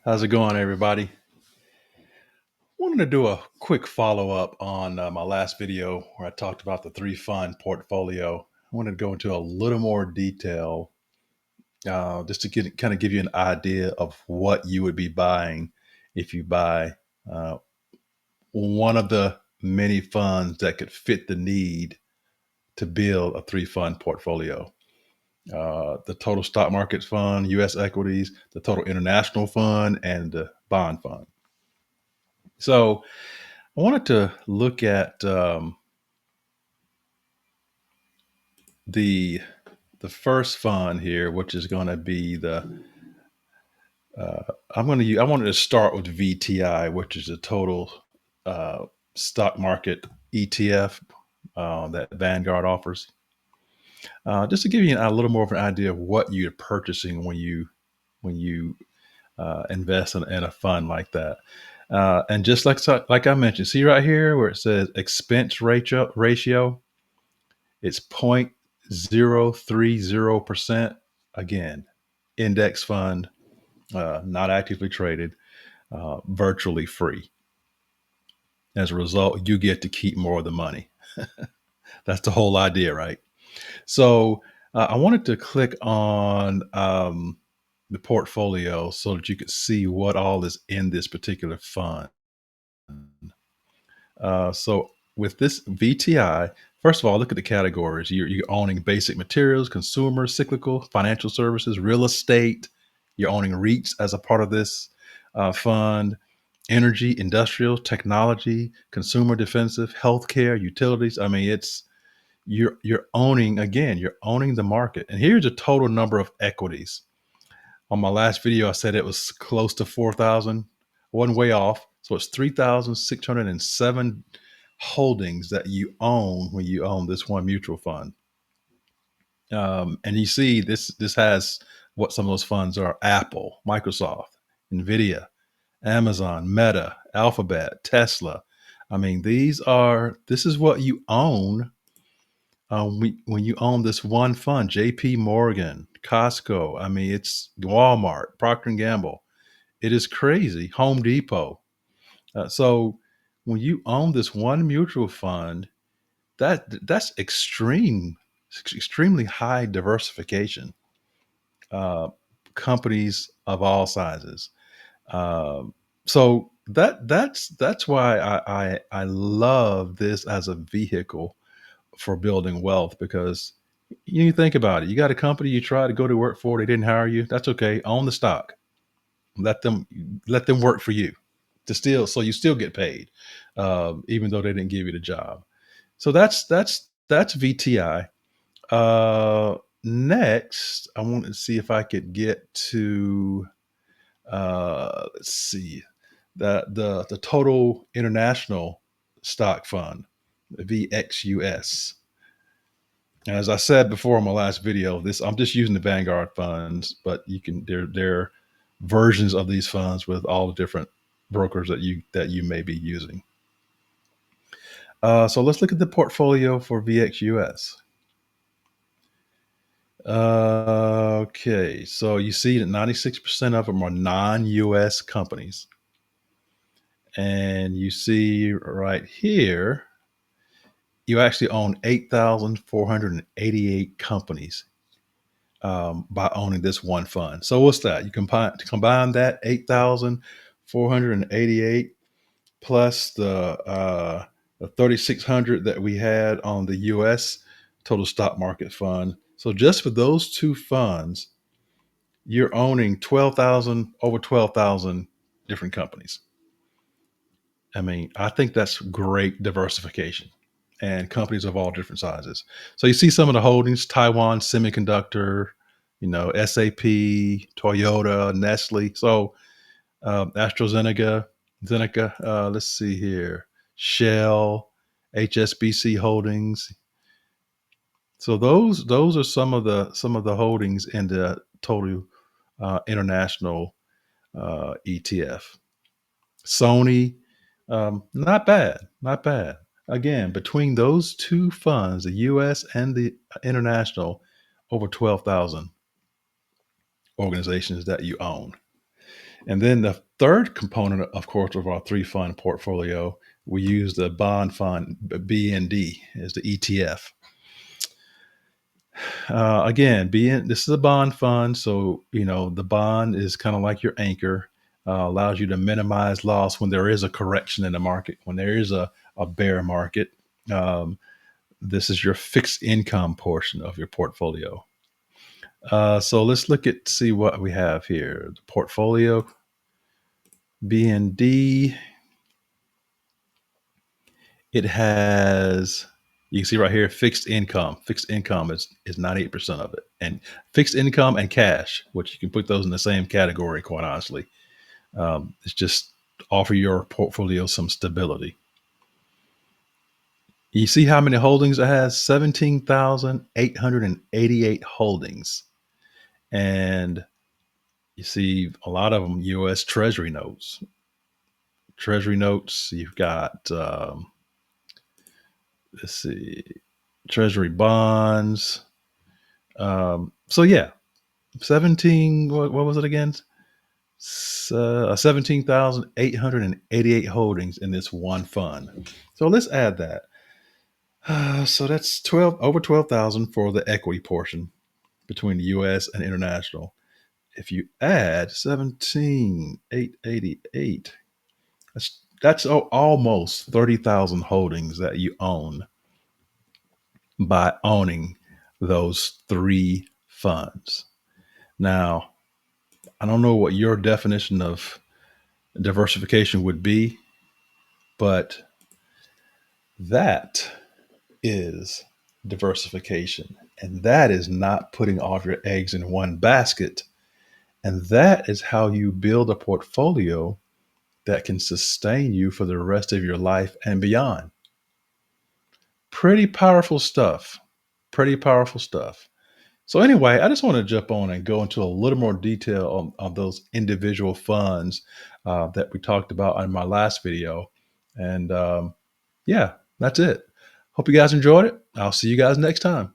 How's it going, everybody? Wanted to do a quick follow up on my last video where I talked about the three fund portfolio. I wanted to go into a little more detail just to get kind of give you an idea of what you would be buying if you buy uh, one of the many funds that could fit the need to build a three fund portfolio. The total stock market fund, US equities, the total international fund, and the bond fund. So, I wanted to look at the the first fund here, which is going to be the uh, I wanted to start with VTI, which is the total uh, stock market ETF that Vanguard offers. Just to give you a little more of an idea of what you're purchasing when you invest in a fund like that. And just like I mentioned, see right here where it says expense ratio, it's 0.030%. Again, index fund, not actively traded, virtually free. As a result, you get to keep more of the money. That's the whole idea, right? So I wanted to click on the portfolio so that you could see what all is in this particular fund. So with this VTI, first of all, look at the categories. You're owning basic materials, consumer, cyclical, financial services, real estate. You're owning REITs as a part of this fund, energy, industrial, technology, consumer, defensive, healthcare, utilities. I mean, it's you're owning again. You're owning the market. And here's a total number of equities. On my last video, I said it was close to 4,000. One way off. So it's 3,607 holdings that you own when you own this one mutual fund. And you see this has what some of those funds are: Apple, Microsoft, Nvidia, Amazon, Meta, Alphabet, Tesla. I mean, this is what you own when you own this one fund. JP Morgan, Costco. I mean, it's Walmart, Procter and Gamble. It is crazy. Home Depot. So when you own this one mutual fund, that's extremely high diversification. Uh, Companies of all sizes. Um, so that's why I love this as a vehicle for building wealth, because you think about it. You got a company you try to go to work for, they didn't hire you. That's okay. Own the stock. Let them let them work for you to still so you still get paid, even though they didn't give you the job. So that's VTI. Next, I want to see if I could get to let's see the total international stock fund, VXUS. And as I said before in my last video, this I'm just using the Vanguard funds, but you can there are versions of these funds with all the different brokers that you may be using. So let's look at the portfolio for VXUS. Okay, so you see that 96% of them are non-US companies. And you see right here, you actually own 8,488 companies by owning this one fund. So what's that? You combine that 8,488 plus the 3,600 that we had on the US total stock market fund. So just for those two funds, you're owning 12,000 over 12,000 different companies. I mean, I think that's great diversification and companies of all different sizes. So you see some of the holdings: Taiwan Semiconductor, SAP, Toyota, Nestle. So AstraZeneca, let's see here, Shell, HSBC Holdings. So those are some of the holdings in the total international ETF. Sony, not bad, not bad. Again, between those two funds, the U.S. and the international, over 12,000 organizations that you own. And then the third component, of course, of our three fund portfolio, we use the bond fund, BND, as the ETF. Again, this is a bond fund, so the bond is kind of like your anchor, allows you to minimize loss when there is a correction in the market, when there is a bear market. Um, this is your fixed income portion of your portfolio. So let's see what we have here. The portfolio BND. It has, you can see right here, fixed income. Fixed income is 98% of it. And fixed income and cash, which you can put those in the same category, quite honestly. It's just offer your portfolio some stability. You see how many holdings it has? 17,888 holdings. And you see a lot of them US Treasury notes. Treasury notes, you've got, let's see, Treasury bonds. So yeah, 17, what was it again? 17,888 holdings in this one fund. So let's add that. So that's over 12,000 for the equity portion between the US and international. If you add 17,888, that's almost 30,000 holdings that you own by owning those three funds. Now, I don't know what your definition of diversification would be, but that is diversification. And that is not putting all of your eggs in one basket. And that is how you build a portfolio that can sustain you for the rest of your life and beyond. Pretty powerful stuff. Pretty powerful stuff. So anyway, I just want to jump on and go into a little more detail on those individual funds that we talked about in my last video. And yeah, that's it. Hope you guys enjoyed it. I'll see you guys next time.